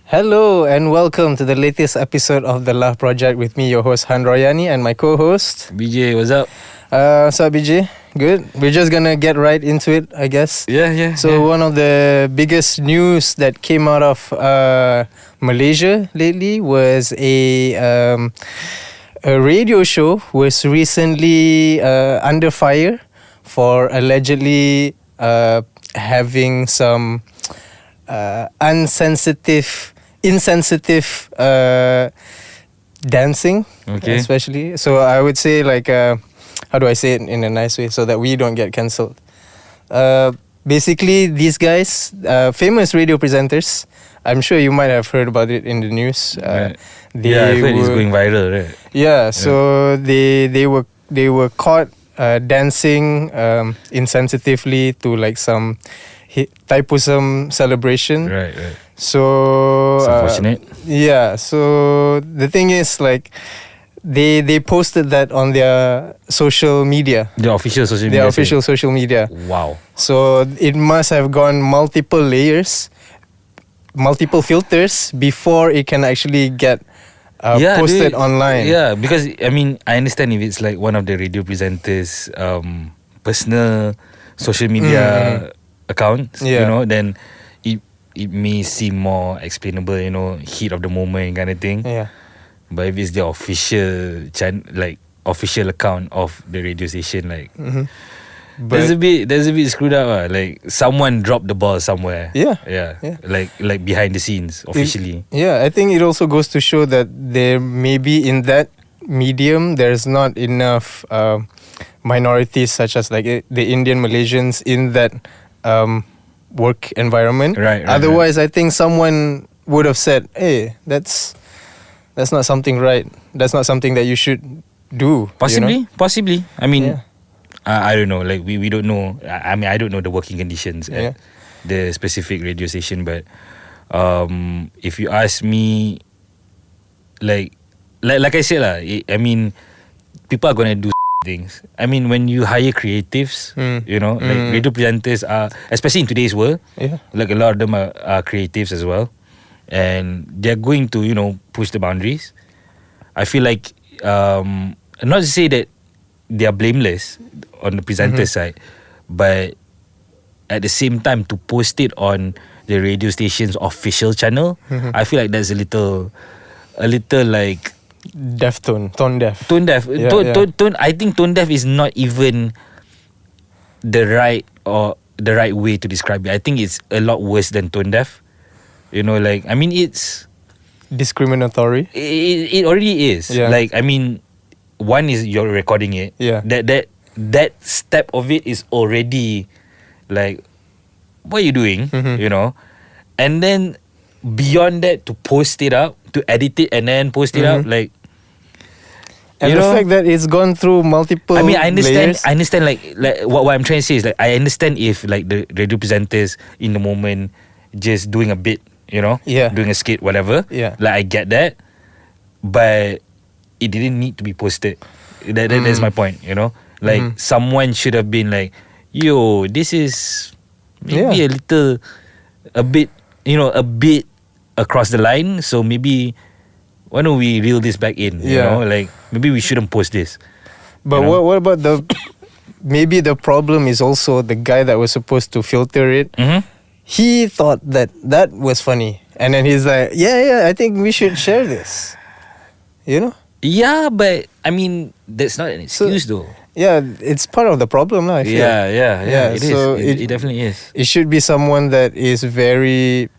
Hello and welcome to the latest episode of The Love Project with me, your host Han Royani, and my co-host BJ, what's up? What's up, BJ? Good. We're just gonna get right into it, I guess. Yeah. So one of the biggest news that came out of Malaysia lately was a radio show was recently under fire for allegedly having some insensitive dancing, Okay. especially. So I would say like how do I say it in a nice way so that we don't get cancelled? Basically, these guys, famous radio presenters. I'm sure you might have heard about it in the news. Right. I've heard it's going viral, right? Yeah, so they were caught dancing insensitively to like some Thaipusam celebration. Right. So It's unfortunate. Yeah. So the thing is, like, they posted that on their social media. The official social media. Their official social media. Wow. So it must have gone multiple layers, multiple filters before it can actually get posted online. Yeah, because I mean, I understand if it's like one of the radio presenters' personal social media accounts, Yeah. you know, then it may seem more explainable, you know, heat of the moment kind of thing. Yeah. But if it's the official official account of the radio station, like that's a bit screwed up. Like someone dropped the ball somewhere. Yeah. Like behind the scenes officially. I think it also goes to show that there maybe in that medium there's not enough minorities such as like the Indian Malaysians in that work environment. Right. Otherwise, I think someone would have said, "Hey, that's not something right. That's not something that you should do." Possibly. I mean, Yeah. I don't know. Like we don't know. I mean, I don't know the working conditions at the specific radio station. But if you ask me, like I said lah, I mean, people are gonna do things. I mean, when you hire creatives, you know, like radio presenters are, especially in today's world, like a lot of them are creatives as well, and they're going to, you know, push the boundaries. I feel like not to say that they are blameless on the presenter side, but at the same time to post it on the radio station's official channel, I feel like that's a little like Tone deaf. Tone. I think tone deaf is not even the right way to describe it. I think it's a lot worse than tone deaf. You know, like, I mean, it's Discriminatory. It already is. Yeah. Like, I mean, one is you're recording it. Yeah. That step of it is already like, what are you doing? You know, and then beyond that, to post it up, to edit it and then post it up, like, and the fact that it's gone through multiple. I mean, I understand. layers. I understand. Like what I'm trying to say is, like, I understand if like the radio presenters in the moment just doing a bit, you know, doing a skit, whatever. Yeah. Like, I get that, but it didn't need to be posted. That's my point. You know, like someone should have been like, "Yo, this is maybe a bit, you know, a bit across the line. So maybe why don't we reel this back in? You know, like maybe we shouldn't post this." But what about maybe the problem is also the guy that was supposed to filter it. He thought that was funny, and then he's like, yeah, I think we should share this. You know? Yeah, but I mean, that's not an excuse though. Yeah, it's part of the problem now, I feel. Yeah. It so is. It definitely is. It should be someone that is very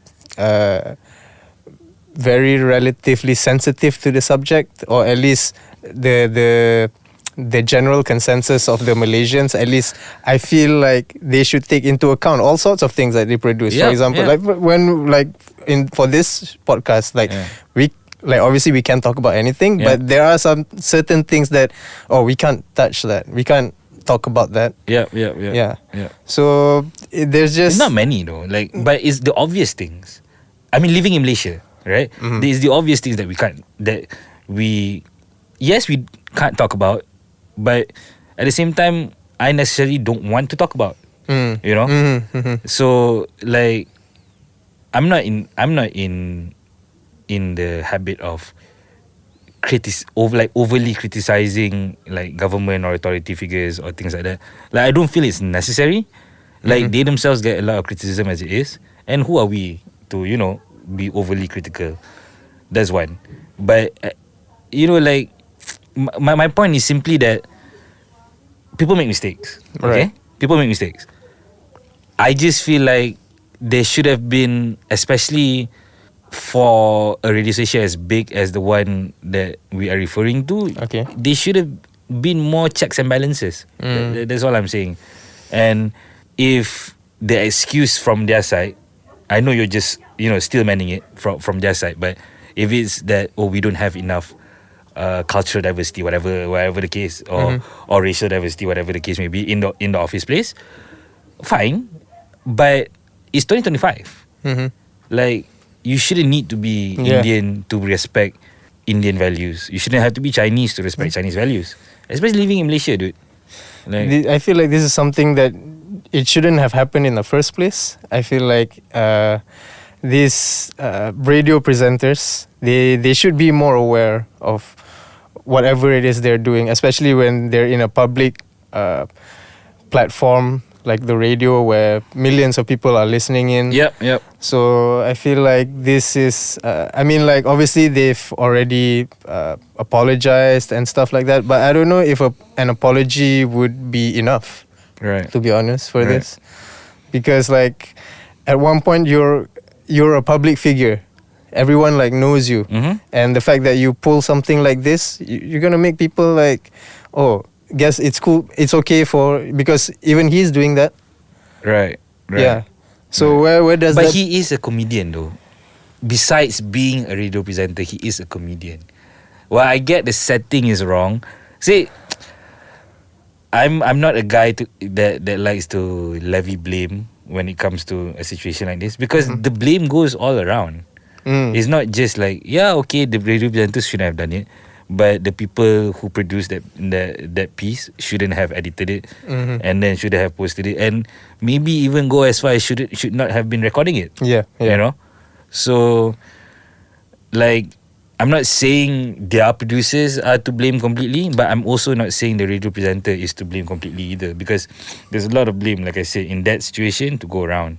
very relatively sensitive to the subject, or at least the general consensus of the Malaysians. At least I feel like they should take into account all sorts of things that they produce. For example, like when for this podcast, like we like obviously we can't talk about anything, but there are some certain things that we can't touch, that we can't talk about that. Yeah. So there's just it's not many though. Like, but it's the obvious things. I mean, living in Malaysia, right? There's the obvious things that we can't talk about, but at the same time, I necessarily don't want to talk about. You know. So like, I'm not in the habit of overly criticizing like government or authority figures or things like that. Like, I don't feel it's necessary. Like, they themselves get a lot of criticism as it is, and who are we to be overly critical? That's one. But like, my point is simply that people make mistakes. Okay, people make mistakes. I just feel like there should have been, especially for a radio station as big as the one that we are referring to, there should have been more checks and balances. That's all I'm saying. And if the excuse from their side, I know you're just still manning it from their side, but if it's that, we don't have enough cultural diversity, whatever the case, or racial diversity, whatever the case may be, in the office place, fine. But it's 2025. Like, you shouldn't need to be Indian to respect Indian values. You shouldn't have to be Chinese to respect Chinese values, especially living in Malaysia, dude. Like, I feel like this is something that it shouldn't have happened in the first place. I feel like these radio presenters, they should be more aware of whatever it is they're doing, especially when they're in a public platform like the radio, where millions of people are listening in. Yep. So I feel like this is, obviously they've already apologized and stuff like that, but I don't know if an apology would be enough, to be honest, for this. Because like, at one point you're a public figure. Everyone like knows you. And the fact that you pull something like this, you're gonna make people like, guess it's cool, it's okay because even he's doing that. Right. Yeah. So where does but that... he is a comedian though. Besides being a radio presenter, he is a comedian. Well, I get the setting is wrong. See, I'm not a guy that likes to levy blame when it comes to a situation like this, because the blame goes all around. It's not just like, the radio presenters shouldn't have done it, but the people who produced that piece shouldn't have edited it, and then should have posted it, and maybe even go as far as should not have been recording it. Yeah. So like, I'm not saying their producers are to blame completely, but I'm also not saying the radio presenter is to blame completely either, because there's a lot of blame, like I said, in that situation to go around.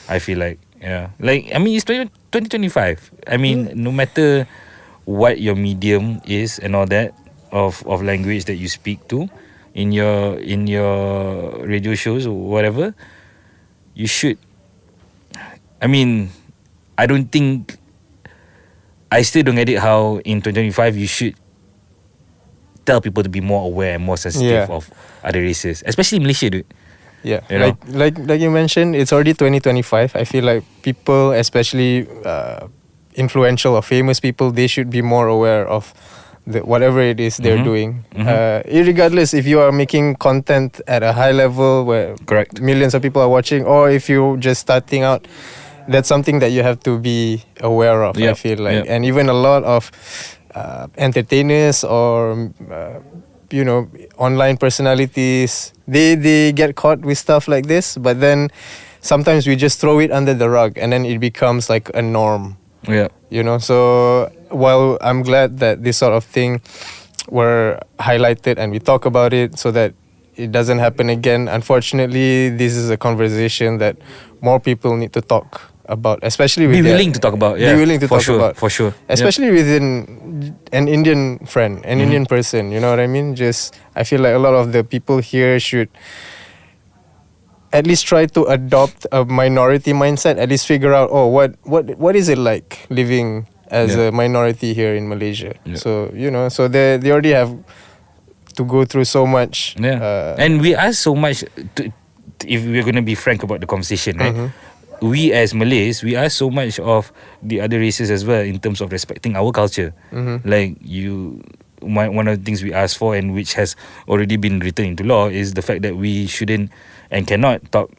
I feel like, it's 2025. No matter what your medium is and all that of language that you speak to in your radio shows or whatever, you should. I still don't get it how in 2025 you should tell people to be more aware and more sensitive of other races, especially in Malaysia, dude. Yeah, like you mentioned, it's already 2025. I feel like people, especially influential or famous people, they should be more aware of whatever it is they're doing. Irregardless if you are making content at a high level where millions of people are watching, or if you're just starting out, that's something that you have to be aware of. I feel like, and even a lot of entertainers or online personalities, they get caught with stuff like this, but then sometimes we just throw it under the rug and then it becomes like a norm. So while I'm glad that this sort of thing were highlighted and we talk about it so that it doesn't happen again, unfortunately this is a conversation that more people need to talk about, especially with be willing to talk about. For sure, especially within an Indian friend, an Indian person, you know what I mean? Just, I feel like a lot of the people here should at least try to adopt a minority mindset, at least figure out, what is it like living as a minority here in Malaysia. So so they already have to go through so much, and we ask so much if we're going to be frank about the conversation, right? We as Malays, we ask so much of the other races as well in terms of respecting our culture. Like, one of the things we ask for, and which has already been written into law, is the fact that we shouldn't and cannot talk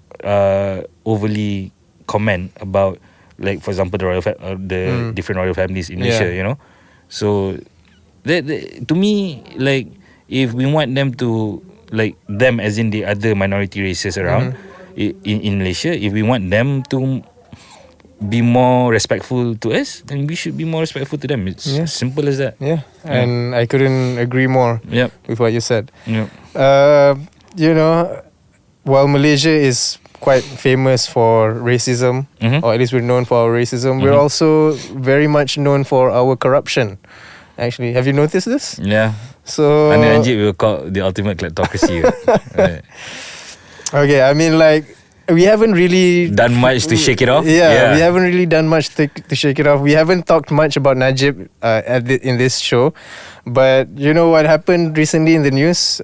overly comment about, like, for example, the different royal families in Malaysia. So to me, like, if we want them to, like, them as in the other minority races around, in Malaysia, if we want them to be more respectful to us, then we should be more respectful to them. It's simple as that. Yeah, and I couldn't agree more Yep. with what you said. Yep. You know, while Malaysia is quite famous for racism, or at least we're known for our racism, we're also very much known for our corruption. Actually, have you noticed this? Yeah. So, And then Najib will call the ultimate kleptocracy. Right. okay, I mean, like, we haven't really Done much to shake it off. Yeah, we haven't really done much to shake it off. We haven't talked much about Najib in this show, but you know what happened recently in the news?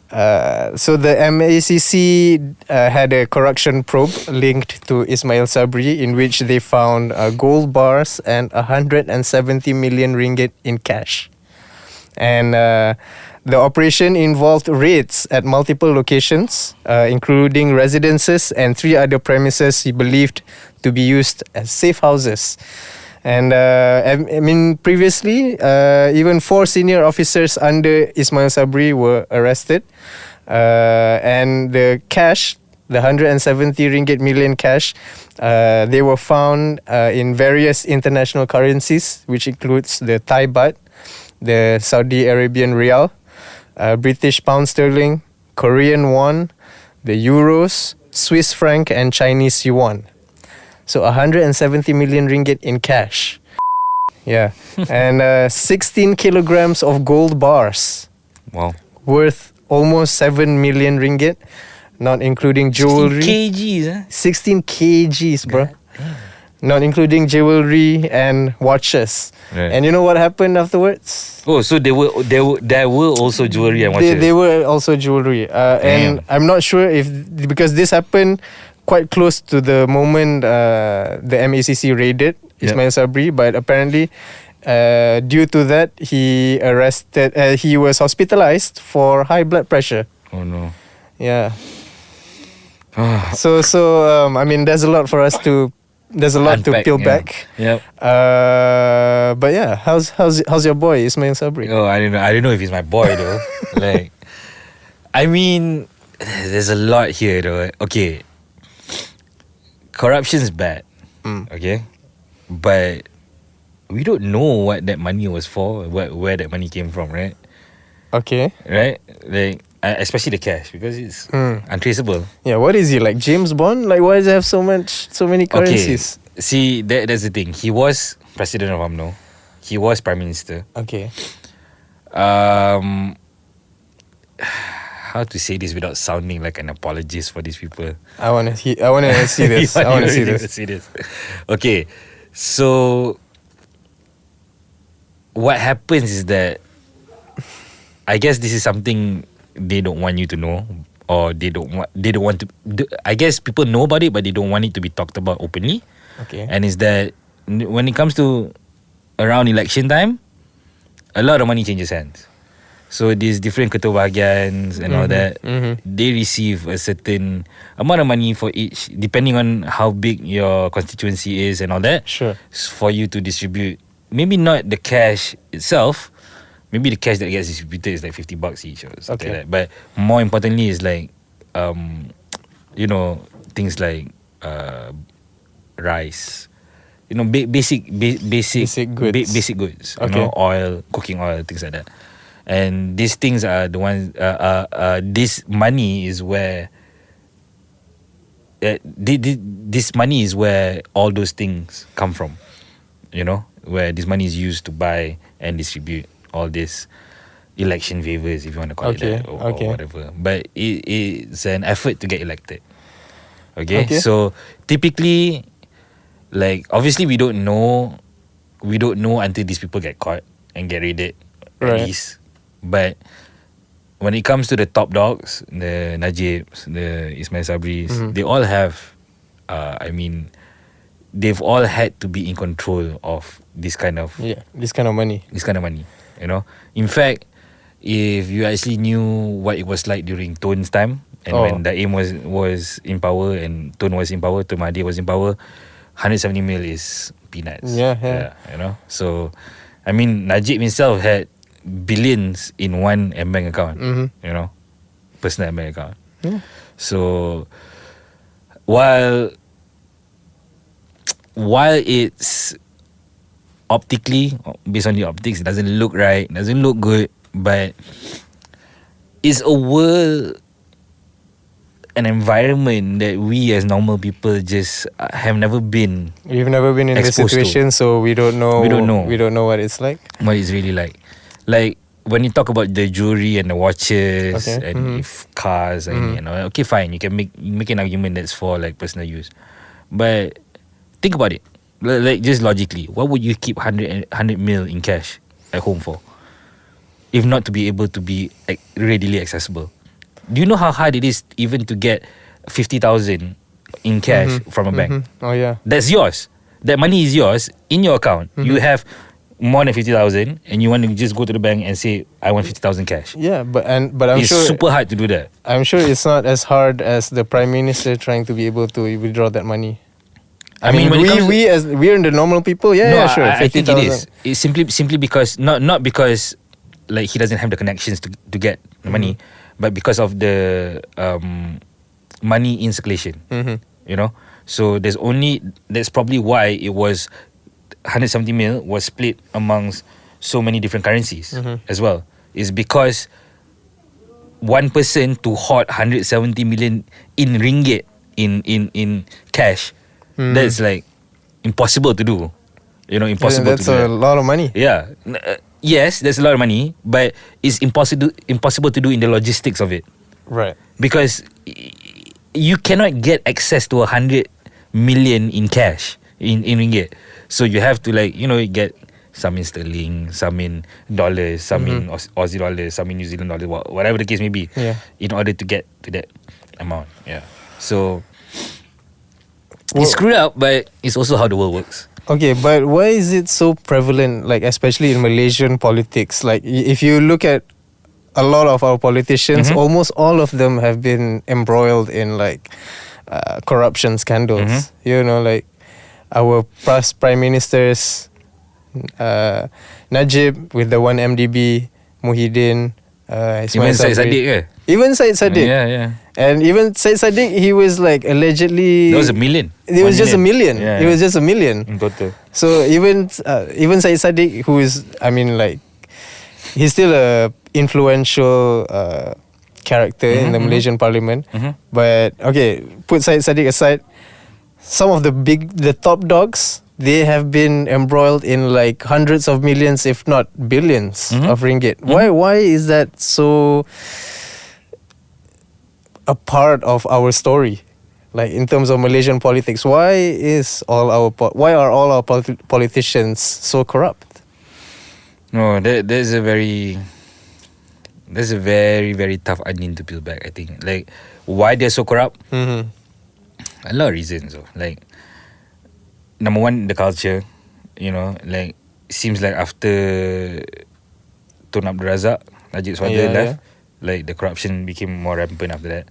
So the MACC had a corruption probe linked to Ismail Sabri, in which they found gold bars and 170 million ringgit in cash. And the operation involved raids at multiple locations, including residences and 3 other premises he believed to be used as safe houses. And I mean, previously, even 4 senior officers under Ismail Sabri were arrested. And the cash, the 170 ringgit million cash, they were found in various international currencies, which includes the Thai baht, the Saudi Arabian rial, British pound sterling, Korean won, the euros, Swiss franc, and Chinese yuan. So 170 million ringgit in cash. Yeah. And 16 kilograms of gold bars. Wow. Worth almost 7 million ringgit, not including jewelry. 16 kgs, eh? 16 kgs, bro. Not including jewelry and watches. Right. And you know what happened afterwards? Oh, so there were also jewelry and watches. They were also jewelry. And I'm not sure if, because this happened quite close to the moment the MACC raided Ismail Sabri, but apparently due to that he was hospitalized for high blood pressure. Oh no. Yeah. So I mean, there's a lot to Unpack, peel back. Yep. But yeah, how's your boy Ismail Sabri? Oh, I don't know if he's my boy though. Like, I mean, there's a lot here though. Okay, corruption's bad. Okay, but we don't know what that money was for, where that money came from, right? Okay. Right? Like, especially the cash, because it's untraceable. Yeah, what is he, like James Bond? Like, why does he have so many currencies? Okay. See, that's the thing. He was president of UMNO. He was prime minister. Okay. How to say this without sounding like an apologist for these people? I wanna see this. I wanna see this. Okay, so what happens is that I guess this is something they don't want you to know, or they don't want to. I guess people know about it, but they don't want it to be talked about openly. Okay. And is that when it comes to around election time, a lot of money changes hands. So these different ketua bahagians and all that, they receive a certain amount of money for each, depending on how big your constituency is and all that. Sure. For you to distribute, maybe not the cash itself. Maybe the cash that gets distributed is like $50 each or something like that. But more importantly is like, things like rice, basic goods. Basic goods. Okay. Oil, cooking oil, things like that. And these things are the ones. This money is where. This money is where all those things come from. Where this money is used to buy and distribute all this election favors, if you want to call it that, or whatever. But it's an effort to get elected. Okay? So typically, like, obviously we don't know until these people get caught and get raided, at least. But when it comes to the top dogs, the Najibs, the Ismail Sabris, they all have, they've all had to be in control of this kind of money. In fact, if you actually knew what it was like during Tone's time, and when Daim was in power and Tone was in power, Tun Mahathir was in power, 170 mil is peanuts. Yeah. So, I mean, Najib himself had billions in one bank account. Personal bank account. So while it's optically, based on the optics, it doesn't look right, doesn't look good, but it's a world, an environment that we as normal people just have never been. We've never been in this exposed to. situation, so we don't know. We don't know. We don't know what it's like. What it's really like. Like when you talk about the jewelry and the watches and if cars and you know, okay, fine, you can make an argument that's for like personal use, but think about it, like just logically, what would you keep 100 mil in cash at home for, if not to be able to be readily accessible? Do you know how hard it is even to get 50,000 in cash from a bank? Oh yeah. That's yours. That money is yours in your account. You have more than 50,000 and you want to just go to the bank and say, I want 50,000 cash. Yeah, but I'm it's sure super hard to do that. I'm sure it's not as hard as the Prime Minister trying to be able to withdraw that money. I mean when it comes we're the normal people, sure. I think it is. It's simply because not because like he doesn't have the connections to get the money, but because of the money in circulation. You know, so that's probably why it was 170 mil was split amongst so many different currencies as well. Is because one person to hoard 170 million in ringgit in cash, that's like impossible to do. You know, impossible that's to do. a lot of money. Yeah. Yes, that's a lot of money, but it's impossible to do in the logistics of it. Right. Because you cannot get access to 100 million in cash in ringgit. So you have to get some in sterling, some in dollars, some in Aussie dollars, some in New Zealand dollars, whatever the case may be, in order to get to that amount. Yeah. So it's screwed up, but it's also how the world works. Okay, but why is it so prevalent, like especially in Malaysian politics? Like if you look at a lot of our politicians, almost all of them have been embroiled in like corruption scandals. You know, like our past prime ministers, Najib with the 1MDB, Muhyiddin, Even Syed Saddiq ke? Even Syed Saddiq. Yeah. And even Syed Saddiq, he was like allegedly... That was $1 million. It was just $1 million. Yeah, it was just $1 million. in total. So even Syed Saddiq, who is, I mean, like, he's still a influential character in the Malaysian parliament. But okay, put Syed Saddiq aside. Some of the top dogs, they have been embroiled in like hundreds of millions, if not billions of ringgit. Why is that so a part of our story? Like in terms of Malaysian politics, why are all our politicians so corrupt? No, there's a very very tough onion to peel back. I think like why they're so corrupt. A lot of reasons. Like number one, the culture. You know, like seems like after Tun Abdul Razak, Najib's father left, like the corruption became more rampant after that.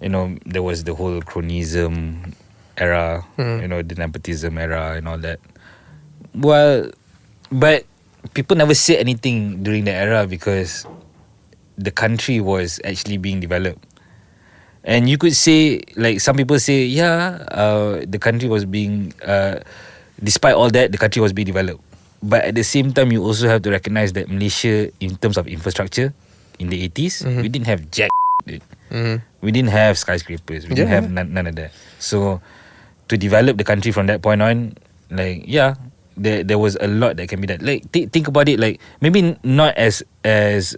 You know, there was the whole cronyism era, you know, the nepotism era and all that. Well, but people never said anything during that era because the country was actually being developed. And you could say, like some people say, the country was being, despite all that, the country was being developed. But at the same time, you also have to recognize that Malaysia, in terms of infrastructure, in the 80s, we didn't have jack. We didn't have skyscrapers. We didn't have none of that. So to develop the country from that point on, like there was a lot that can be done. Like think about it, like maybe not as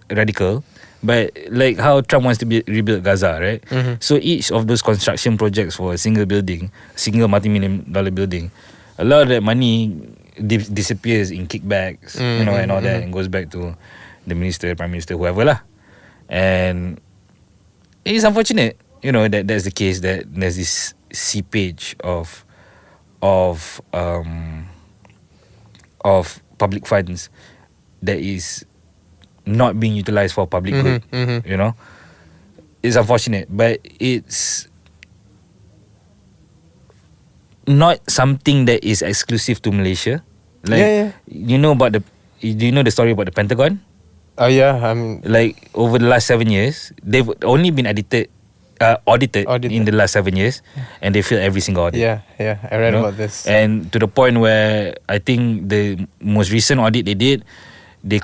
radical, but like how Trump wants to rebuild Gaza, right? So each of those construction projects for a single building, single multi-million-dollar building, a lot of that money disappears in kickbacks, you know, and all that, and goes back to the minister, prime minister, whoever lah. And it's unfortunate, you know, that's the case, that there's this seepage of public funds that is not being utilized for public good. You know, it's unfortunate, but it's not something that is exclusive to Malaysia. Like do you know the story about the Pentagon? I mean, like over the last 7 years, they've only been audited audited in the last 7 years, and they failed every single audit. Yeah, I read about this. And to the point where I think the most recent audit they did, they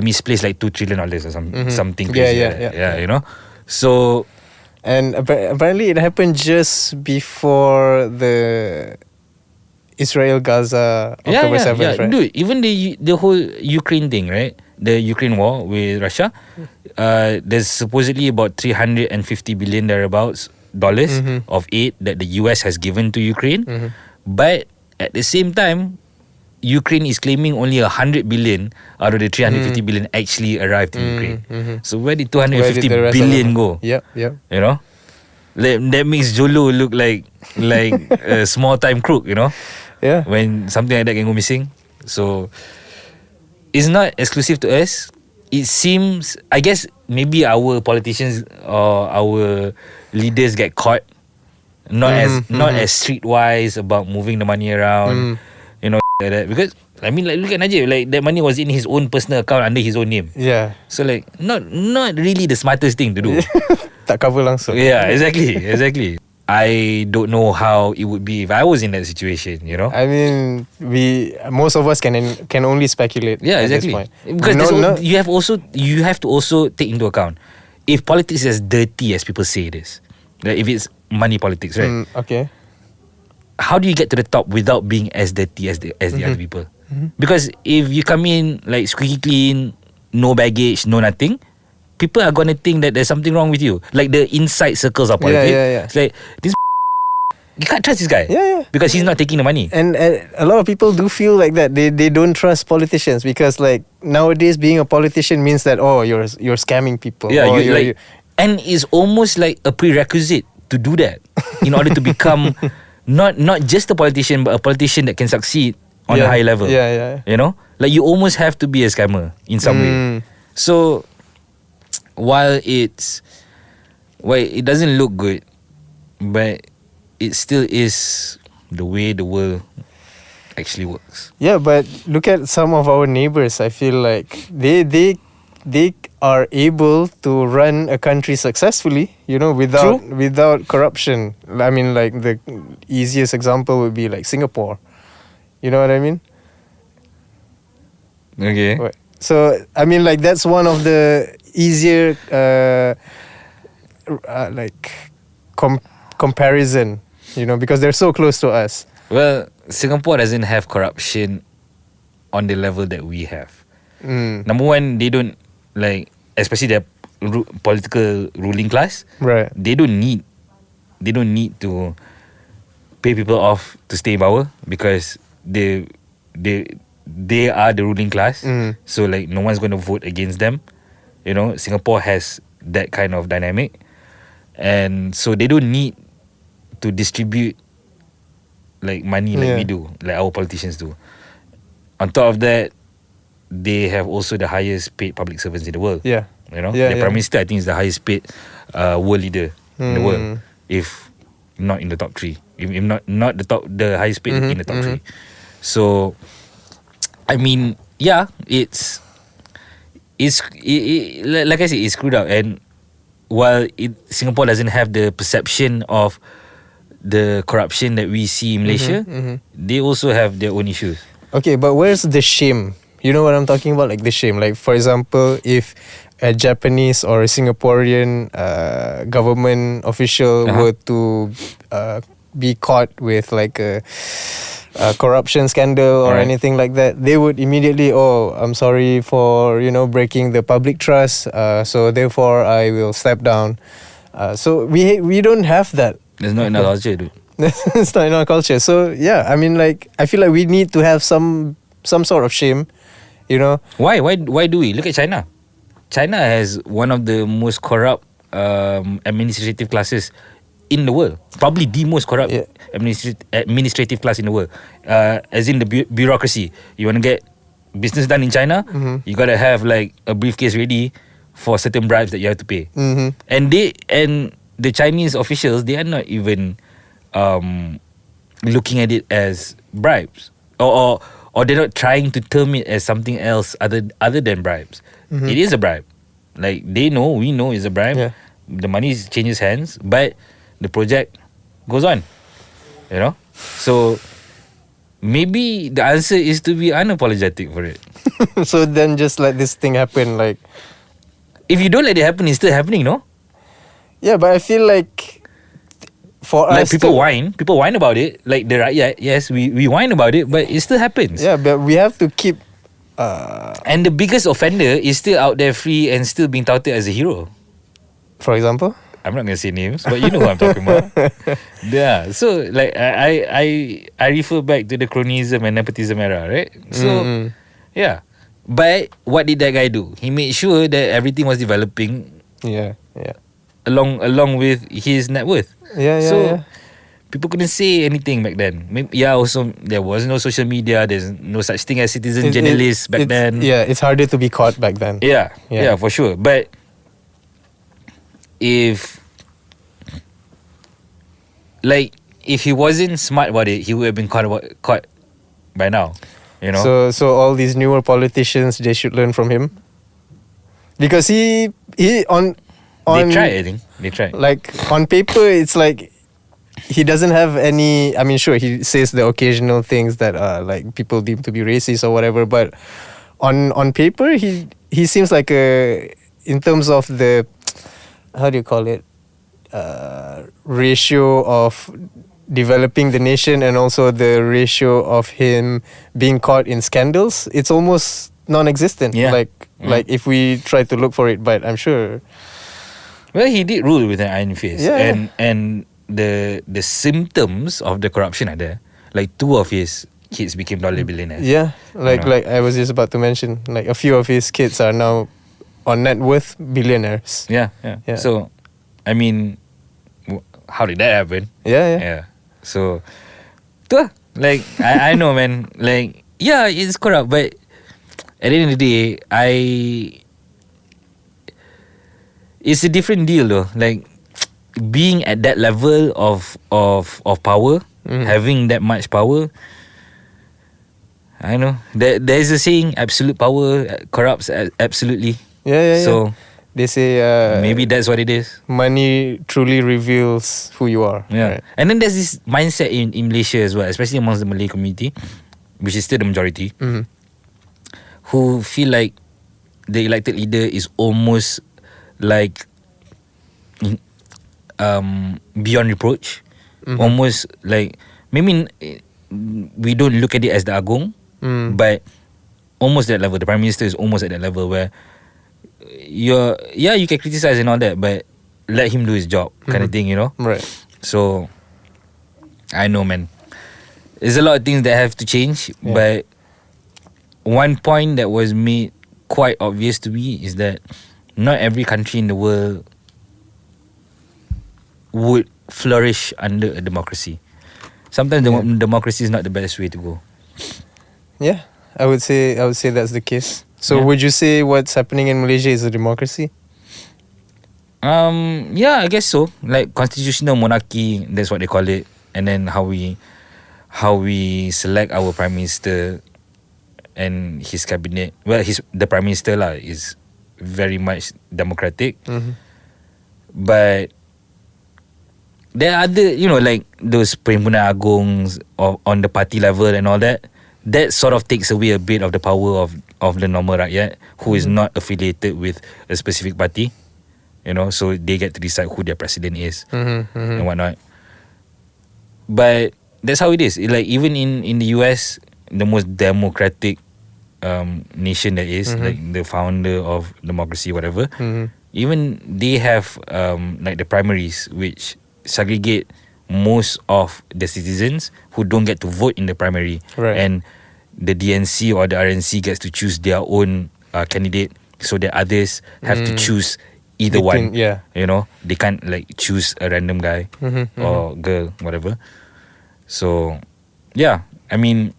misplaced like $2 trillion or something crazy. Yeah, you know. So, and apparently it happened just before the Israel-Gaza October 7th, right? Dude, even the whole Ukraine thing, right? The Ukraine war with Russia, there's supposedly about $350 billion thereabouts dollars of aid that the US has given to Ukraine. But at the same time, Ukraine is claiming only 100 billion out of the 350 billion actually arrived in Ukraine. So where did 250 billion go? Yep. You know? That makes Jolo look like a small time crook, you know? Yeah. When something like that can go missing. So it's not exclusive to us. It seems, I guess maybe our politicians or our leaders get caught not as streetwise about moving the money around, you know, like that. Because I mean, like, look at Najib, like that money was in his own personal account under his own name. Yeah. So like not really the smartest thing to do. Tak cover langsung. Yeah, exactly. I don't know how it would be if I was in that situation, you know. I mean, most of us can only speculate. Yeah, exactly. At this point. Because you have to also take into account if politics is as dirty as people say it is. Like if it's money politics, right? Okay. How do you get to the top without being as dirty as the other people? Because if you come in like squeaky clean, no baggage, no nothing, people are gonna think that there's something wrong with you. Like the inside circles of politics. Yeah. It's like this. You can't trust this guy. Yeah. Because he's not taking the money. And a lot of people do feel like that. They don't trust politicians because like nowadays being a politician means that you're scamming people. Yeah, and it's almost like a prerequisite to do that in order to become not just a politician but a politician that can succeed on a high level. Yeah. You know, like you almost have to be a scammer in some way. So while it doesn't look good, but it still is the way the world actually works. Yeah, but look at some of our neighbors. I feel like they are able to run a country successfully, you know, without corruption. I mean, like the easiest example would be like Singapore. You know what I mean? Okay. So I mean, like that's one of the easier comparison, you know, because they're so close to us. Well, Singapore doesn't have corruption on the level that we have. Number one, they don't like, especially their political ruling class. Right. They don't need to pay people off to stay in power because they are the ruling class. So like no one's going to vote against them. You know, Singapore has that kind of dynamic, and so they don't need to distribute like money like we do, like our politicians do. On top of that, they have also the highest paid public servants in the world. Yeah. You know, the Prime Minister I think is the highest paid world leader in the world, if not in the top 3. If not the highest paid in the top 3. So I mean, yeah, it's like I said, it's screwed up. And while Singapore doesn't have the perception of the corruption that we see in Malaysia, they also have their own issues. Okay, but where's the shame? You know what I'm talking about? Like the shame. Like for example, if a Japanese or a Singaporean government official were to be caught with like a corruption scandal or anything like that, they would immediately, I'm sorry for, you know, breaking the public trust, so therefore I will step down. So we don't have that. There's not in our culture, dude. It's not in our culture. So yeah, I mean, like I feel like we need to have some sort of shame, you know. Why do we? Look at China. China has one of the most corrupt administrative classes in the world. Probably the most corrupt administrative class in the world. As in the bureaucracy. You want to get business done in China, you got to have like a briefcase ready for certain bribes that you have to pay. And the Chinese officials, they are not even looking at it as bribes, or they're not trying to term it as something else other than bribes. It is a bribe. Like we know it's a bribe. the money changes hands, but the project goes on. You know, so maybe the answer is to be unapologetic for it. So then just let this thing happen. Like, If you don't let it happen, it's still happening, no? yeah, but I feel like for Like us people whine about it. Like the rakyat, yes, we whine about it, but it still happens. Yeah, but we have to keep. And the biggest offender is still out there free and still being touted as a hero. For example. I'm not gonna say names, but you know who I'm talking about. Yeah. So like I refer back to the cronyism and nepotism era, right? So yeah. But what did that guy do? He made sure that everything was developing Yeah. along with his net worth. Yeah. So people couldn't say anything back then. Also there was no social media. There's no such thing as citizen journalists back then. Yeah, it's harder to be caught back then. Yeah, for sure. But if he wasn't smart about it, he would have been caught by now. You know. So all these newer politicians, they should learn from him, because he on they tried. I think they tried. Like on paper, it's like he doesn't have any. I mean, sure, he says the occasional things that like people deem to be racist or whatever, but on paper, he seems like in terms of the, how do you call it, ratio of developing the nation and also the ratio of him being caught in scandals, it's almost non-existent. Yeah. Like if we try to look for it, but I'm sure. Well, he did rule with an iron fist. Yeah. And the symptoms of the corruption are there. Like 2 of his kids became dollar billionaires. Yeah, like I was just about to mention, like a few of his kids are now on net worth billionaires. Yeah. So, I mean, how did that happen? Yeah. So, tu lah. Like I know, man. Like, yeah, it's corrupt, but at the end of the day, it's a different deal though. Like being at that level of power, having that much power. I know there's a saying: absolute power corrupts absolutely. Yeah. So they say maybe that's what it is. Money truly reveals who you are. Yeah. Right? And then there's this mindset in Malaysia as well, especially amongst the Malay community, which is still the majority, who feel like the elected leader is almost like beyond reproach. Almost like, maybe we don't look at it as the Agong, but almost that level. The Prime Minister is almost at that level where you can criticize and all that, but let him do his job, kind of thing, you know. Right. So I know, man, there's a lot of things that have to change, but one point that was made quite obvious to me is that not every country in the world would flourish under a democracy. Sometimes democracy is not the best way to go. Yeah, I would say that's the case. So would you say what's happening in Malaysia is a democracy? Yeah, I guess so. Like constitutional monarchy, that's what they call it. And then how we select our prime minister and his cabinet. Well, the prime minister lah is very much democratic. But there are other, like those Perhimpunan Agongs on the party level and all that. That sort of takes away a bit of the power of the normal rakyat who is not affiliated with a specific party. So they get to decide who their president is and whatnot. But that's how it is. Like even in the US, the most democratic nation that is, like the founder of democracy, whatever, even they have like the primaries, which segregate most of the citizens who don't get to vote in the primary, right. And the DNC or the RNC gets to choose their own candidate, so that others have to choose either one. Yeah. They can't like choose a random guy or girl, whatever. So yeah, I mean,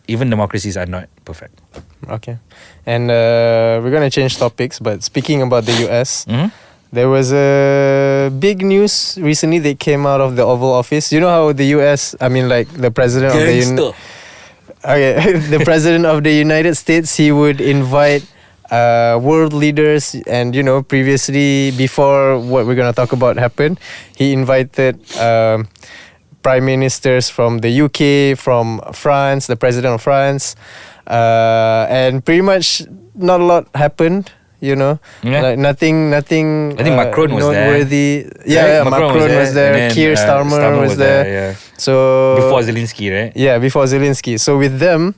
even democracies are not perfect. Okay. And we're gonna change topics, but speaking about the US, there was a big news recently that came out of the Oval Office. You know how the US, I mean, like the president the president of the United States, he would invite world leaders, and previously, before what we're gonna talk about happened, he invited prime ministers from the UK, from France, the president of France, and pretty much not a lot happened. Like nothing. I think Macron was there. noteworthy. Yeah, Right? Macron was there. And then, Keir Starmer was there. Yeah. So Before Zelensky, right? yeah, before Zelensky. So with them,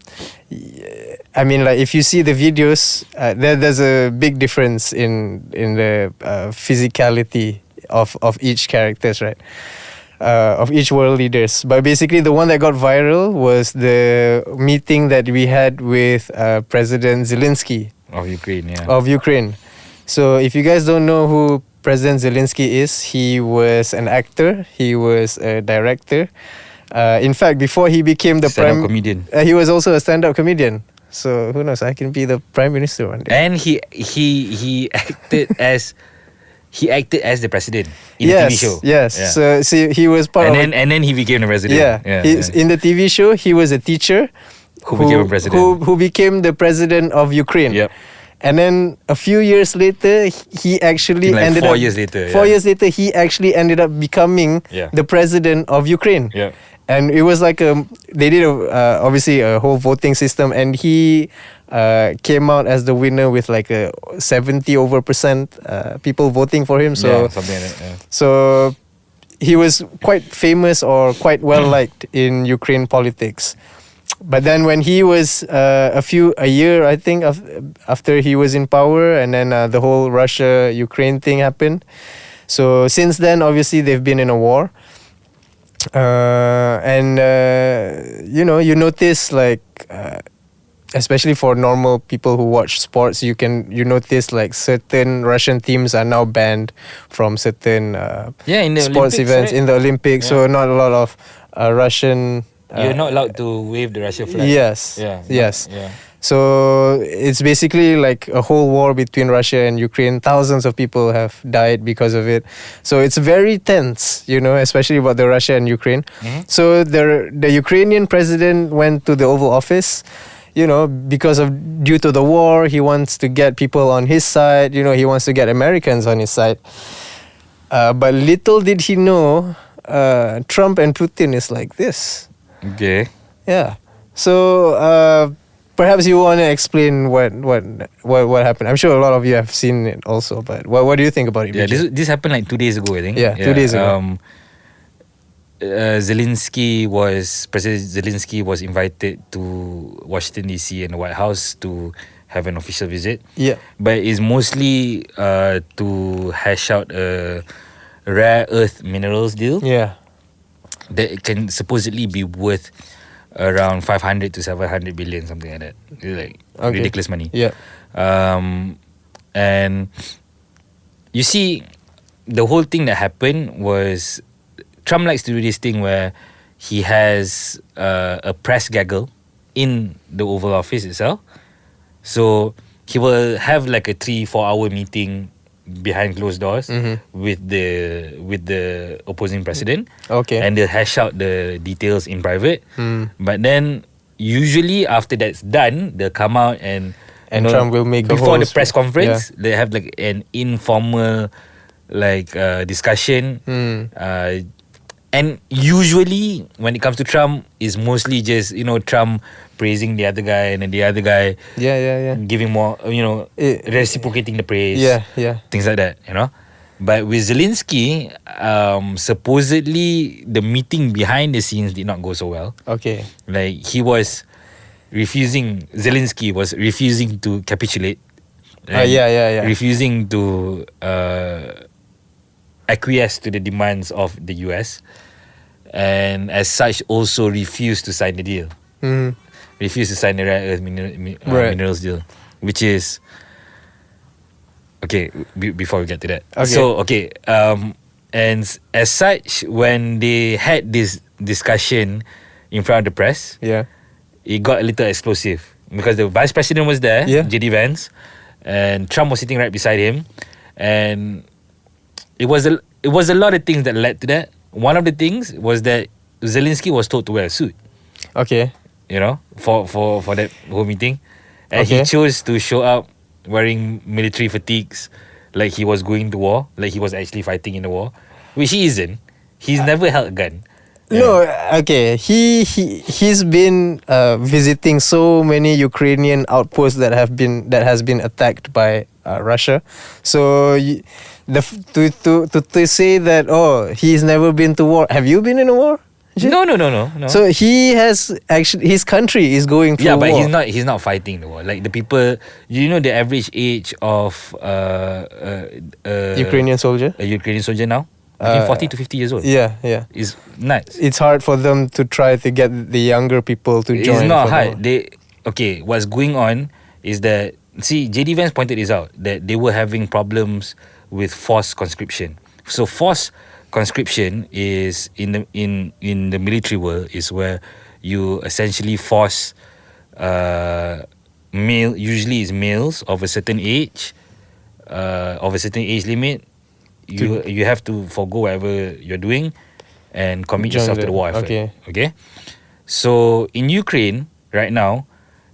I mean, like if you see the videos, there's a big difference in the physicality of each characters, right? Of each world leaders. But basically, the one that got viral was the meeting that we had with President Zelensky Of Ukraine, yeah. of Ukraine. So if you guys don't know who President Zelensky is, he was an actor, he was a director. In fact, before he became the Stand-up comedian. he was also a stand-up comedian. So who knows? I can be the prime minister one day. And he acted as the president in the TV show. Yes. Yeah. So see, he was part and then he became the president. In the TV show, he was a teacher Who became a president. Who became the president of Ukraine. Yep. And then a few years later, he actually Like ended 4 up. years later, 4 yeah. years later, he actually ended up becoming Yeah. the president of Ukraine. Yeah. And it was like they did obviously a whole voting system, and he came out as the winner with like a 70% people voting for him. So something like that. Yeah. so he was quite famous or quite well liked in Ukraine politics. But then when he was a year, I think, after he was in power, and then the whole Russia-Ukraine thing happened. So since then, obviously, they've been in a war. You notice like, especially for normal people who watch sports, you notice like certain Russian teams are now banned from certain In the sports Olympics, events right? in the Olympics. Yeah. So not a lot of Russian. You're not allowed to wave the Russia flag. Yes. Yeah. Yes. Yeah. So it's basically like a whole war between Russia and Ukraine. Thousands of people have died because of it. So it's very tense, especially about the Russia and Ukraine. Mhm. So the Ukrainian president went to the Oval Office, because due to the war, he wants to get people on his side. He wants to get Americans on his side. But little did he know, Trump and Putin is like this. Okay. Yeah. So perhaps you want to explain what happened. I'm sure a lot of you have seen it also, but what do you think about it? Yeah, BJ? this happened like 2 days ago, I think. Yeah, 2 days ago. President Zelensky was invited to Washington DC and the White House to have an official visit. Yeah. But it's mostly to hash out a rare earth minerals deal Yeah. that can supposedly be worth around 500 to 700 billion, something like that. It's like Okay. ridiculous money. Yeah. And you see, the whole thing that happened was Trump likes to do this thing where he has a press gaggle in the Oval Office itself. So he will have like a 3-4 hour meeting behind closed doors with the opposing president. Okay. And they'll hash out the details in private. But then usually after that's done, they'll come out and Trump will make a before whole the press sp- conference, they have like an informal discussion. And usually when it comes to Trump, it's mostly just Trump praising the other guy, and then the other guy Yeah. giving more, reciprocating the praise. Yeah. Things like that, But with Zelensky, supposedly the meeting behind the scenes did not go so well. Okay. Like Zelensky was refusing to capitulate. Yeah. Refusing to acquiesce to the demands of the US. And as such also refused to sign the deal. Refused to sign the rare earth minerals deal. Which is... Okay, before we get to that. Okay. So, and as such, when they had this discussion in front of the press, Yeah. it got a little explosive. Because the vice president was there, Yeah. JD Vance, and Trump was sitting right beside him. And it was a lot of things that led to that. One of the things was that Zelensky was told to wear a suit, Okay. for that whole meeting. And Okay. he chose to show up wearing military fatigues, like he was going to war, like he was actually fighting in the war, which he isn't. He's never held a gun. No, okay. He's been visiting so many Ukrainian outposts that has been attacked by Russia. So to say that he's never been to war. Have you been in a war? No. So he has actually, his country is going through but war. he's not fighting the war. Like the people, the average age of Ukrainian soldier. a Ukrainian soldier now, between 40 to 50 years old. Yeah. Is nuts. It's hard for them to try to get the younger people to join. It's not for hard. What's going on is that, see, JD Vance pointed this out, that they were having problems with forced conscription. So forced conscription is in the military world is where you essentially force usually is males of a certain age limit. You have to forgo whatever you're doing and commit yourself to the war effort. Okay. So in Ukraine right now,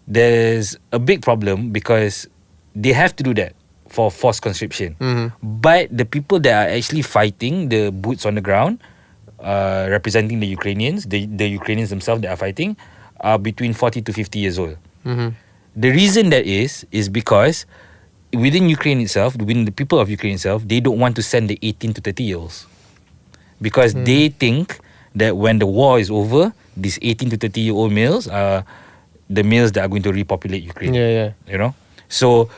there's a big problem because they have to do that for forced conscription. But the people that are actually fighting, the boots on the ground, representing the Ukrainians, the Ukrainians themselves that are fighting, are between 40 to 50 years old. The reason that is because within Ukraine itself, within the people of Ukraine itself, they don't want to send the 18 to 30-year-olds. Because they think that when the war is over, these 18 to 30-year-old males are the males that are going to repopulate Ukraine. So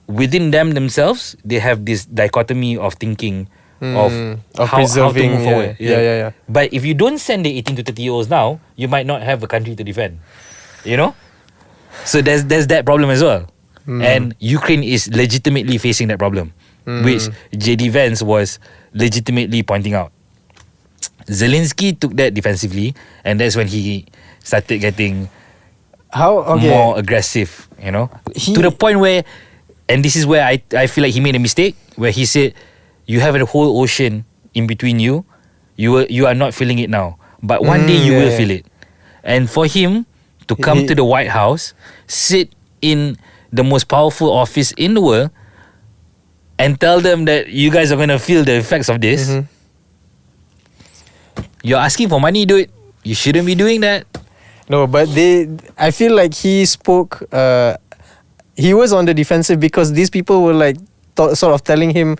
within themselves, they have this dichotomy of thinking of how to move forward. But if you don't send the 18 to 30-year-olds now, you might not have a country to defend. So there's that problem as well. And Ukraine is legitimately facing that problem, which JD Vance was legitimately pointing out. Zelensky took that defensively, and that's when he started getting more aggressive, to the point where, and this is where I feel like he made a mistake, where he said, you have a whole ocean in between you are not feeling it now, but one day you will feel it. And for him to come to the White House, sit in the most powerful office in the world, and tell them that you guys are going to feel the effects of this, you're asking for money, dude. You shouldn't be doing that. No, but I feel like he spoke, he was on the defensive because these people were like sort of telling him,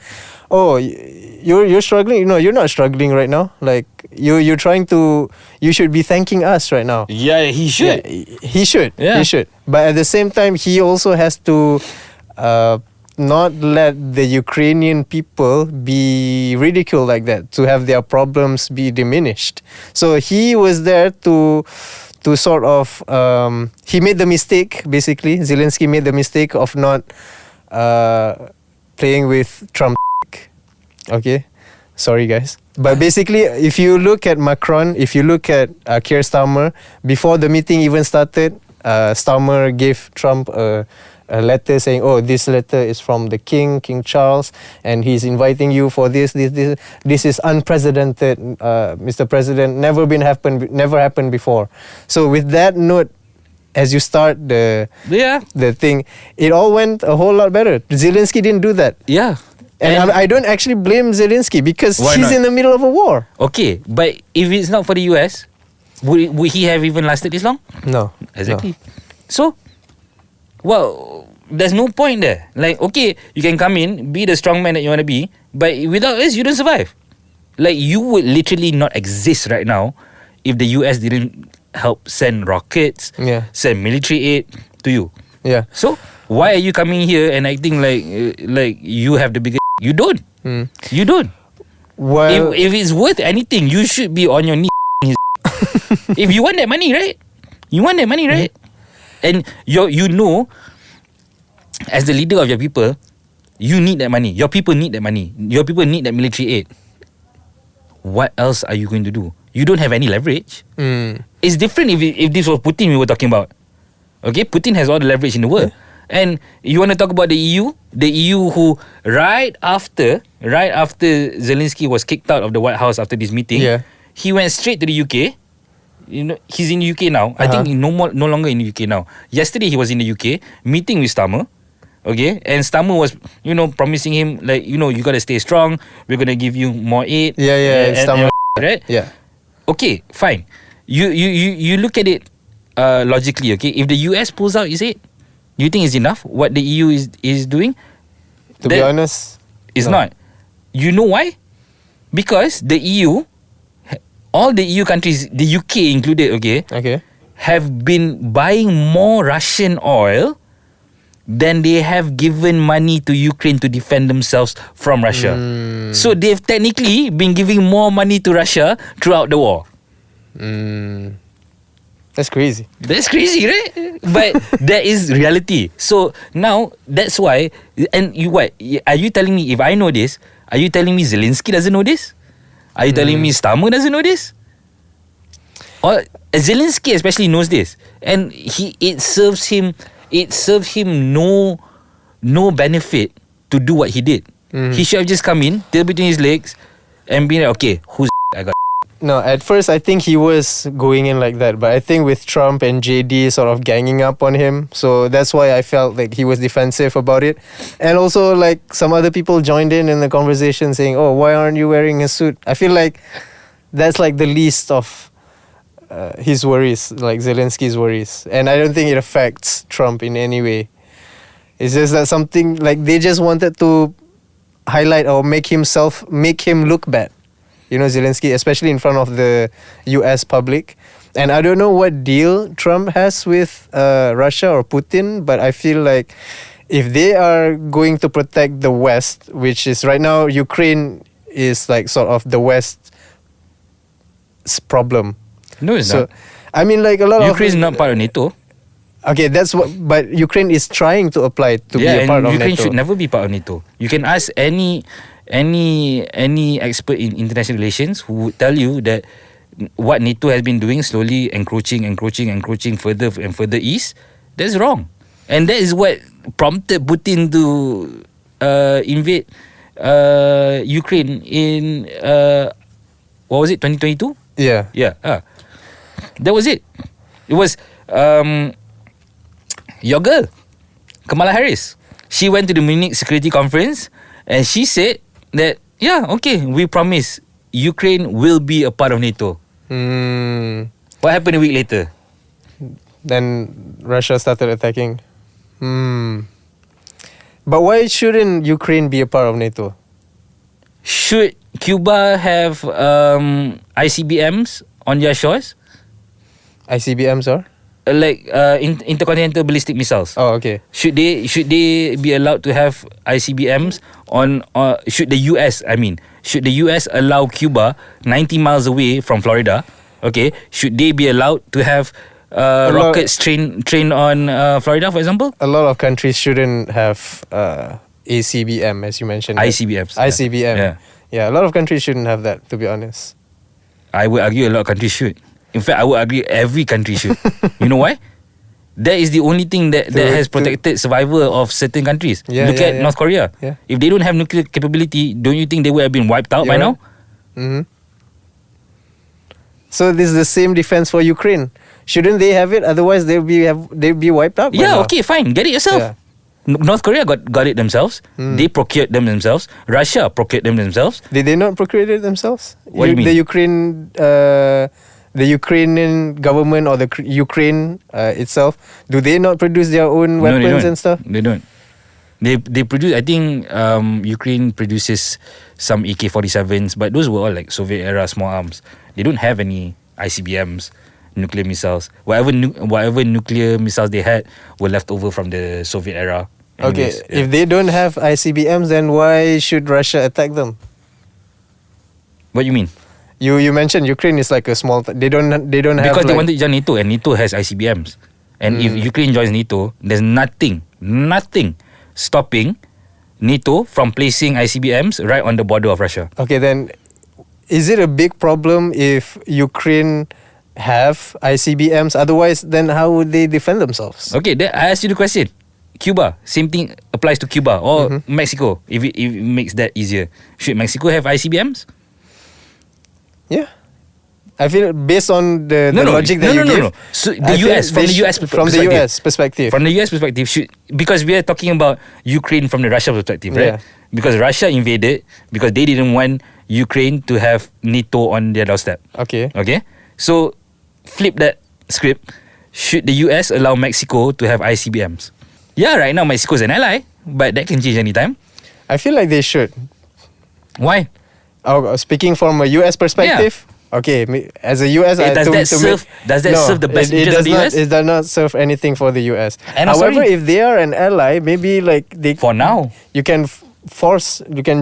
you're struggling. No, you're not struggling right now. Like you're trying to. You should be thanking us right now. Yeah, he should. Yeah, he should. Yeah. He should. But at the same time, he also has to not let the Ukrainian people be ridiculed like that, to have their problems be diminished. So he was there to sort of he made the mistake, basically. Zelensky made the mistake of not playing with Trump. Okay, sorry guys, but basically, if you look at Macron, if you look at Keir Starmer, before the meeting even started, Starmer gave Trump a letter saying, this letter is from the King Charles, and he's inviting you for this is unprecedented, Mr. President, never happened before. So with that note, as you start the thing, it all went a whole lot better. Zelensky didn't do that. Yeah. And I don't actually blame Zelensky because he's in the middle of a war. Okay, but if it's not for the US, would he have even lasted this long? No. Exactly. No. So, there's no point there. Like, okay, you can come in, be the strong man that you want to be, but without us, you don't survive. Like, you would literally not exist right now if the US didn't help send rockets, send military aid to you. Yeah. So, why are you coming here and acting like you have the biggest? You don't. You don't. Well, if it's worth anything, you should be on your knees. If you want that money, right? And as the leader of your people, you need that money. Your people need that money. Your people need that military aid. What else are you going to do? You don't have any leverage. It's different if this was Putin we were talking about. Okay, Putin has all the leverage in the world. And you want to talk about the EU who right after Zelensky was kicked out of the White House after this meeting, he went straight to the UK. He's in the UK now. I think no longer in the UK now. Yesterday he was in the UK meeting with Starmer, Okay, and Starmer was, promising him like, you gotta stay strong. We're gonna give you more aid. Yeah, Starmer. Right? Yeah. Okay, fine. You look at it logically. Okay, if the US pulls out his aid, do you think it's enough? What the EU is doing? To be honest, it's no. not. You know why? Because the EU, all the EU countries, the UK included, Okay. have been buying more Russian oil than they have given money to Ukraine to defend themselves from Russia. So they've technically been giving more money to Russia throughout the war. That's crazy. That's crazy, right? But that is reality. So now that's why. And what are you telling me? If I know this, are you telling me Zelensky doesn't know this? Are you telling me Starmer doesn't know this? Or Zelensky especially knows this, and it serves him no benefit to do what he did. He should have just come in, tail between his legs, and be like, okay, who's I got. No, at first I think he was going in like that, but I think with Trump and JD sort of ganging up on him, so that's why I felt like he was defensive about it. And also like some other people joined in the conversation saying, oh, why aren't you wearing a suit? I feel like that's like the least of his worries, like Zelensky's worries. And I don't think it affects Trump in any way. It's just that something like they just wanted to highlight or make him look bad. Zelensky, especially in front of the US public. And I don't know what deal Trump has with Russia or Putin, but I feel like if they are going to protect the West, which is right now, Ukraine is like sort of the West's problem. No, it's not. I mean, like a lot Ukraine is not part of NATO. Okay, that's what. But Ukraine is trying to apply to be a part of Ukraine NATO. should never be part of NATO. You can ask any expert in international relations who would tell you that what NATO has been doing, slowly encroaching further and further east, that's wrong. And that is what prompted Putin to invade Ukraine in what was it, 2022? Yeah. That was it. It was your girl, Kamala Harris. She went to the Munich Security Conference and she said that, we promise Ukraine will be a part of NATO. What happened a week later? Then Russia started attacking. But why shouldn't Ukraine be a part of NATO? Should Cuba have ICBMs on their shores? ICBMs are? Intercontinental ballistic missiles. Oh, okay. Should they be allowed to have ICBMs on? Should the US allow Cuba 90 miles away from Florida? Okay, should they be allowed to have rockets train on Florida, for example? A lot of countries shouldn't have ACBM, as you mentioned. ICBMs. ICBM. Yeah, a lot of countries shouldn't have that, to be honest. I would argue a lot of countries should. In fact, I would argue every country should. You know why? That is the only thing that has protected survival of certain countries. Look at North Korea. Yeah. If they don't have nuclear capability, don't you think they would have been wiped out by now? So this is the same defense for Ukraine. Shouldn't they have it? Otherwise, they'd be wiped out. Yeah, okay, fine. Get it yourself. Yeah. North Korea got it themselves. They procured them themselves. Russia procured them themselves. Did they not procure it themselves? What do you mean? The Ukrainian government or the Ukraine itself, do they not produce their own weapons and stuff? They don't. They produce. I think Ukraine produces some AK-47s, but those were all like Soviet era small arms. They don't have any ICBMs, nuclear missiles. Whatever nuclear missiles they had were left over from the Soviet era. Anyways, okay, if they don't have ICBMs, then why should Russia attack them? What do you mean? You mentioned Ukraine is like a small. They don't have because they wanted to join NATO, and NATO has ICBMs. And if Ukraine joins NATO, there's nothing stopping NATO from placing ICBMs right on the border of Russia. Okay, then is it a big problem if Ukraine have ICBMs? Otherwise, then how would they defend themselves? Okay, I asked you the question. Cuba, same thing applies to Cuba or Mexico. If it makes that easier, should Mexico have ICBMs? Yeah. I feel based on the logic that you give. So the US, from the US perspective. From the US perspective. From the US perspective, because we are talking about Ukraine from the Russia perspective, right? Yeah. Because Russia invaded because they didn't want Ukraine to have NATO on their doorstep. Okay. Okay. So flip that script. Should the US allow Mexico to have ICBMs? Yeah, right now Mexico's an ally, but that can change anytime. I feel like they should. Why? Speaking from a US perspective. Okay, as a US, does that serve the best interest of the US? It does not serve anything for the US. And however, if they are an ally, maybe like they for now you can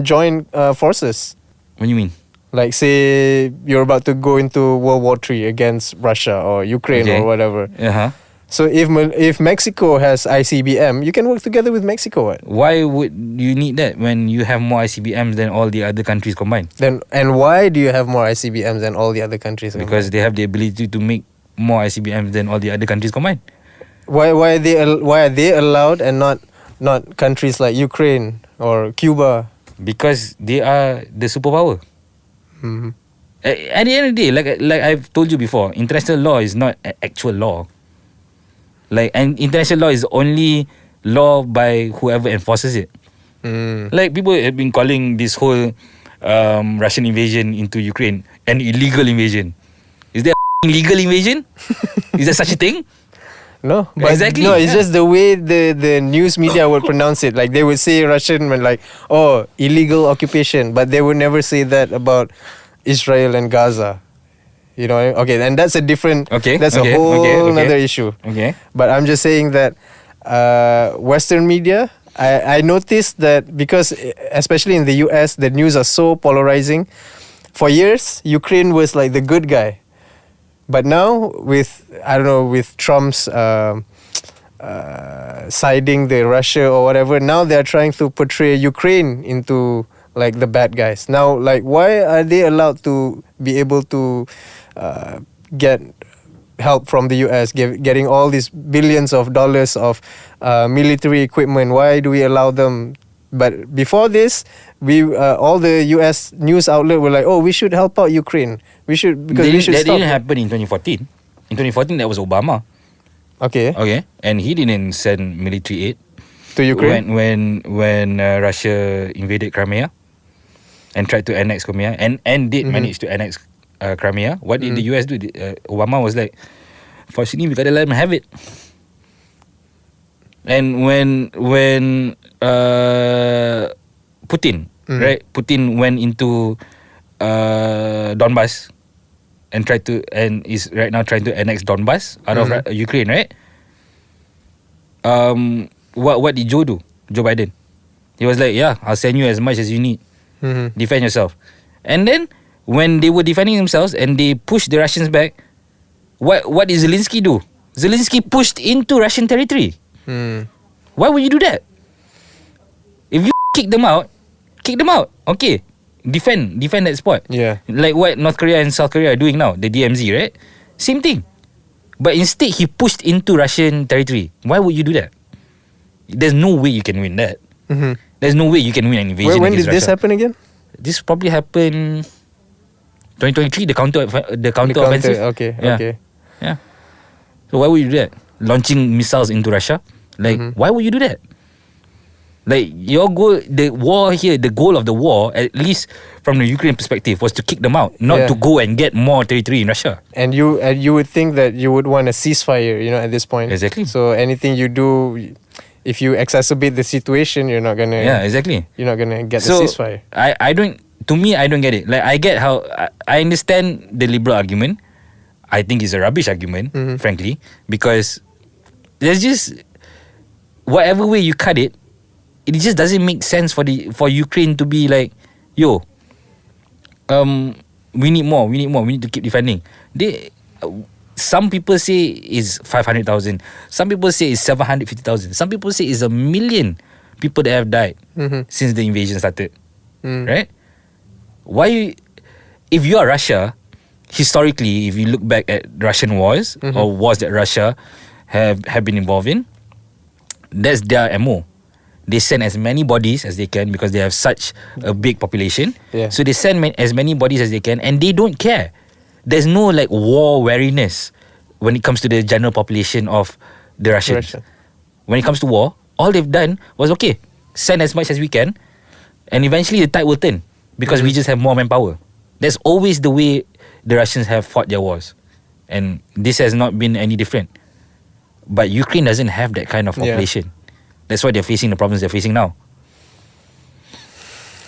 join forces. What do you mean? Like say you're about to go into World War III against Russia or Ukraine or whatever. So if Mexico has ICBM, you can work together with Mexico. What? Why would you need that when you have more ICBMs than all the other countries combined? And why do you have more ICBMs than all the other countries combined? Because they have the ability to make more ICBMs than all the other countries combined. Why are they allowed and not countries like Ukraine or Cuba? Because they are the superpower. Mm-hmm. At the end of the day, like I've told you before, international law is not actual law. And international law is only law by whoever enforces it. Like people have been calling this whole Russian invasion into Ukraine an illegal invasion. Is there a legal invasion? Is there such a thing? No, but exactly. No, it's just the way the news media would pronounce it. Like they would say Russian when illegal occupation, but they would never say that about Israel and Gaza. You know, okay, and that's a different. That's a whole another issue. Okay, but I'm just saying that Western media, I noticed that because especially in the US, the news are so polarizing. For years, Ukraine was like the good guy, but now with Trump's siding the Russia or whatever, now they're trying to portray Ukraine into like the bad guys. Now, like, why are they allowed to be able to get help from the US, getting all these billions of dollars of military equipment? Why do we allow them? But before this, all the US news outlets were like, "Oh, we should help out Ukraine. We should stop." That didn't happen in 2014. In 2014, that was Obama. Okay, and he didn't send military aid to Ukraine when Russia invaded Crimea and tried to annex Crimea and did manage to annex Crimea. What did the US do? Obama was like, fortunately, we gotta let them have it. And when Putin went into Donbass and is right now trying to annex Donbass out of Ukraine, right? What did Joe do? Joe Biden. He was like, yeah, I'll send you as much as you need. Defend yourself. And then when they were defending themselves and they pushed the Russians back, what did Zelensky do? Zelensky pushed into Russian territory. Why would you do that? If you kick them out. Okay, defend that spot. Yeah, like what North Korea and South Korea are doing now, the DMZ, right? Same thing. But instead, he pushed into Russian territory. Why would you do that? There's no way you can win that. There's no way you can win an invasion. When did this happen again? This probably happened 2023. The counter offensive. Okay. Yeah. So why would you do that? Launching missiles into Russia. Like, why would you do that? Like, your goal, the goal of the war, at least from the Ukraine perspective, was to kick them out, not to go and get more territory in Russia. And you would think that you would want a ceasefire, at this point. Exactly. So anything you do, if you exacerbate the situation, you're not gonna. Yeah, exactly. You're not gonna get the ceasefire. I don't. To me, I don't get it. Like, I get how I understand the liberal argument. I think it's a rubbish argument, frankly, because there's just whatever way you cut it. It just doesn't make sense for Ukraine to be like, yo, we need more. We need to keep defending. Some people say it's 500,000. Some people say it's 750,000. Some people say it's 1 million people that have died since the invasion started. Right? Why? If you are Russia, historically, if you look back at Russian wars or wars that Russia have been involved in, that's their MO. They send as many bodies as they can because they have such a big population. Yeah. So they send as many bodies as they can, and they don't care. there's no like war wariness when it comes to the general population of the Russians. Russia. When it comes to war, all they've done was okay, send as much as we can, and eventually the tide will turn because we just have more manpower. That's always the way the Russians have fought their wars, and this has not been any different. But Ukraine doesn't have that kind of population. That's why they're facing the problems they're facing now.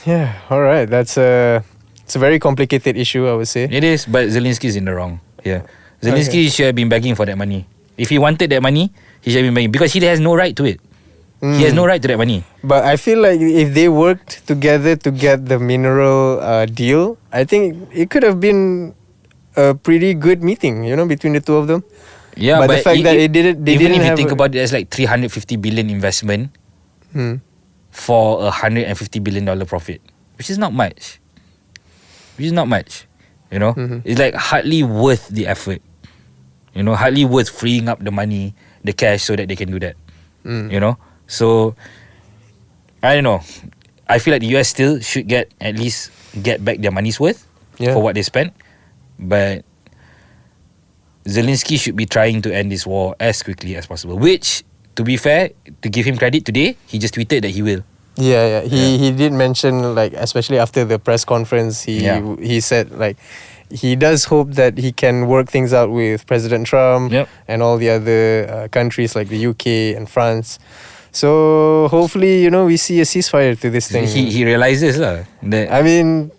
Yeah, all right. It's a very complicated issue, I would say. It is, but Zelensky is in the wrong. Yeah, Zelensky should have been begging for that money. If he wanted that money, he should have been begging because he has no right to it. He has no right to that money. But I feel like if they worked together to get the mineral deal, I think it could have been a pretty good meeting, between the two of them. Yeah, but the fact that they even didn't if you have think about it, it's like 350 billion investment for a $150 billion profit, which is not much. It's like hardly worth the effort. Hardly worth freeing up the money, the cash, so that they can do that. So I don't know. I feel like the US still should at least get back their money's worth for what they spent. But Zelensky should be trying to end this war as quickly as possible. Which, to be fair, to give him credit, today he just tweeted that he will. Yeah. He did mention, like, especially after the press conference, he said, like, he does hope that he can work things out with President Trump and all the other countries like the UK and France. So hopefully, we see a ceasefire to this thing. He realizes that. I mean,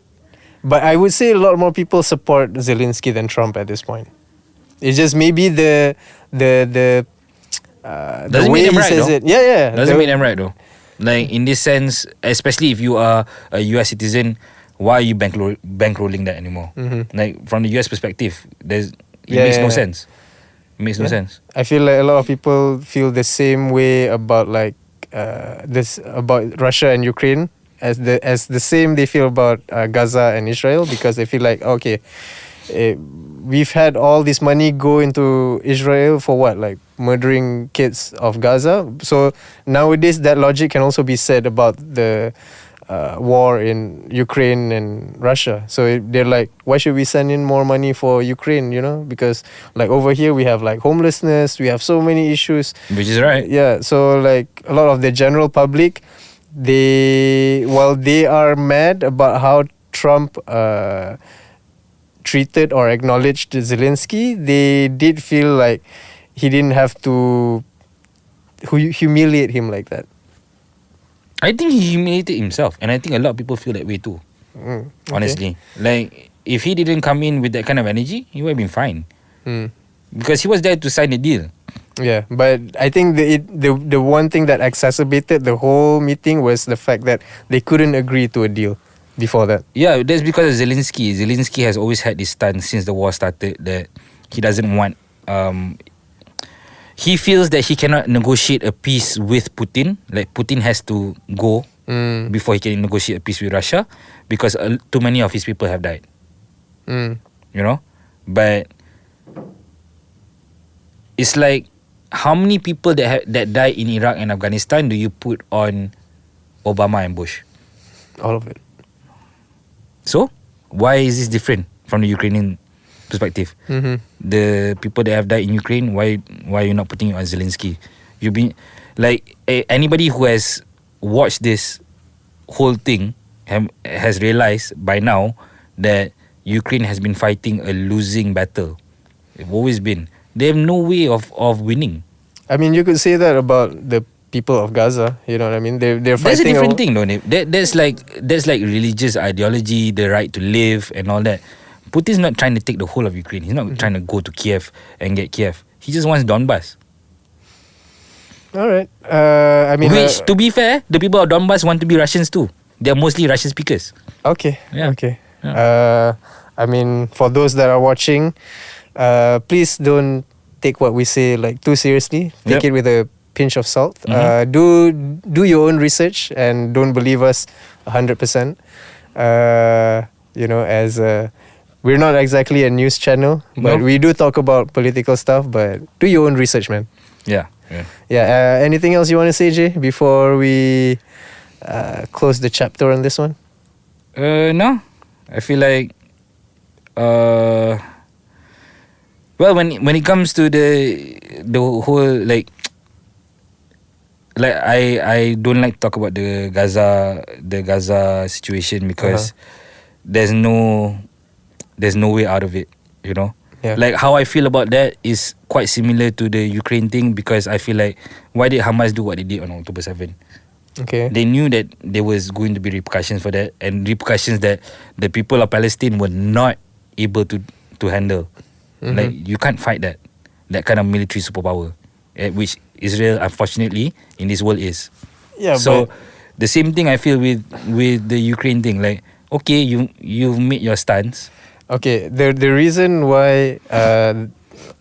but I would say a lot more people support Zelensky than Trump at this point. It's just maybe the doesn't way make them he right, says though. it. Yeah. Doesn't make them right though. Like in this sense, especially if you are a US citizen, why are you bankrolling that anymore? Like from the US perspective, it makes no sense. It makes no sense. I feel like a lot of people feel the same way about this about Russia and Ukraine as the same they feel about Gaza and Israel, because they feel like we've had all this money go into Israel for what, like murdering kids of Gaza. So nowadays that logic can also be said about the war in Ukraine and Russia. So they're like, why should we send in more money for Ukraine, because like over here we have like homelessness, we have so many issues, which is right. Yeah, so like a lot of the general public, while they are mad about how Trump treated or acknowledged Zelensky, they did feel like he didn't have to humiliate him like that. I think he humiliated himself, and I think a lot of people feel that way too. Honestly, like if he didn't come in with that kind of energy, he would have been fine. Because he was there to sign the deal. Yeah, but I think the one thing that exacerbated the whole meeting was the fact that they couldn't agree to a deal before that. Yeah, that's because of Zelensky. Zelensky has always had this stance since the war started that he doesn't want. He feels that he cannot negotiate a peace with Putin. Like Putin has to go before he can negotiate a peace with Russia, because too many of his people have died. But it's like, how many people that died in Iraq and Afghanistan do you put on Obama and Bush? All of it. So why is this different from the Ukrainian perspective? The people that have died in Ukraine, why are you not putting it on Zelensky? You been like anybody who has watched this whole thing has realized by now that Ukraine has been fighting a losing battle. They've always been. They have no way of winning. I mean, you could say that about the people of Gaza. You know what I mean? They're fighting. That's a different thing, don't it? That's like religious ideology, the right to live, and all that. Putin's not trying to take the whole of Ukraine. He's not trying to go to Kiev and get Kiev. He just wants Donbas. All right. I mean, which, to be fair, the people of Donbas want to be Russians too. They're mostly Russian speakers. Okay. Yeah. Okay. Yeah. I mean, for those that are watching, please don't take what we say like too seriously. Take it with a pinch of salt. Do your own research and don't believe us 100%. As we're not exactly a news channel, but we do talk about political stuff. But do your own research, man. Yeah. Anything else you want to say, Jay, before we close the chapter on this one? No. I feel like Well, when it comes to the whole like I don't like to talk about the Gaza situation because there's no way out of it, you know. Yeah. Like how I feel about that is quite similar to the Ukraine thing, because I feel like, why did Hamas do what they did on October 7? Okay. They knew that there was going to be repercussions for that, and repercussions that the people of Palestine were not able to handle. Like, you can't fight that kind of military superpower, which Israel, unfortunately, in this world is. Yeah. So but the same thing I feel with the Ukraine thing. Like, okay, you've made your stance. okay, the reason why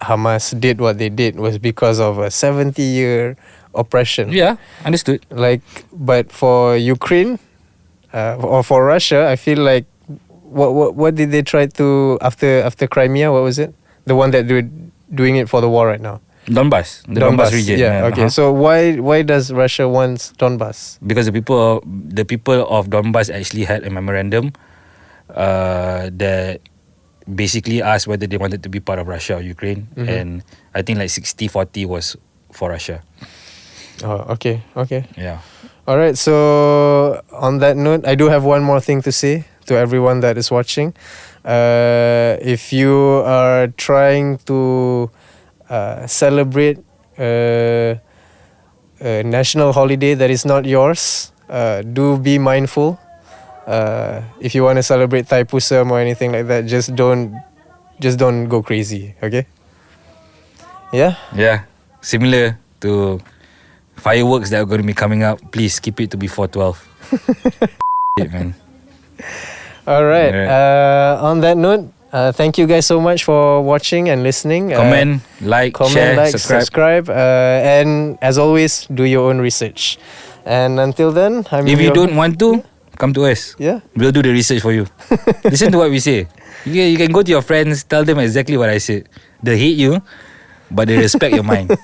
Hamas did what they did was because of a 70-year oppression. Yeah, understood. Like, but for Ukraine, or for Russia, I feel like what did they try to after Crimea? What was it? The one that they're doing it for the war right now. Donbass, the Donbass region. Yeah. Okay. So why does Russia want Donbass? Because the people of Donbass actually had a memorandum that basically asked whether they wanted to be part of Russia or Ukraine, and I think like 60-40 was for Russia. Oh, okay. Yeah. All right. So on that note, I do have one more thing to say to everyone that is watching. If you are trying to celebrate a national holiday that is not yours, do be mindful. If you want to celebrate Thaipusam or anything like that, just don't go crazy. Okay. Yeah. Yeah. Similar to fireworks that are going to be coming up, please keep it to before 12. Shit, man. All right. Alright. On that note, thank you guys so much for watching and listening. Comment, share, subscribe. And as always, do your own research. And until then, if you don't want to, come to us. Yeah. We'll do the research for you. Listen to what we say. You can go to your friends, tell them exactly what I said. They hate you, but they respect your mind.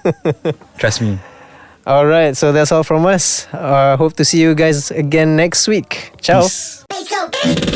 Trust me. All right. So that's all from us. Hope to see you guys again next week. Ciao. Peace. Let's go.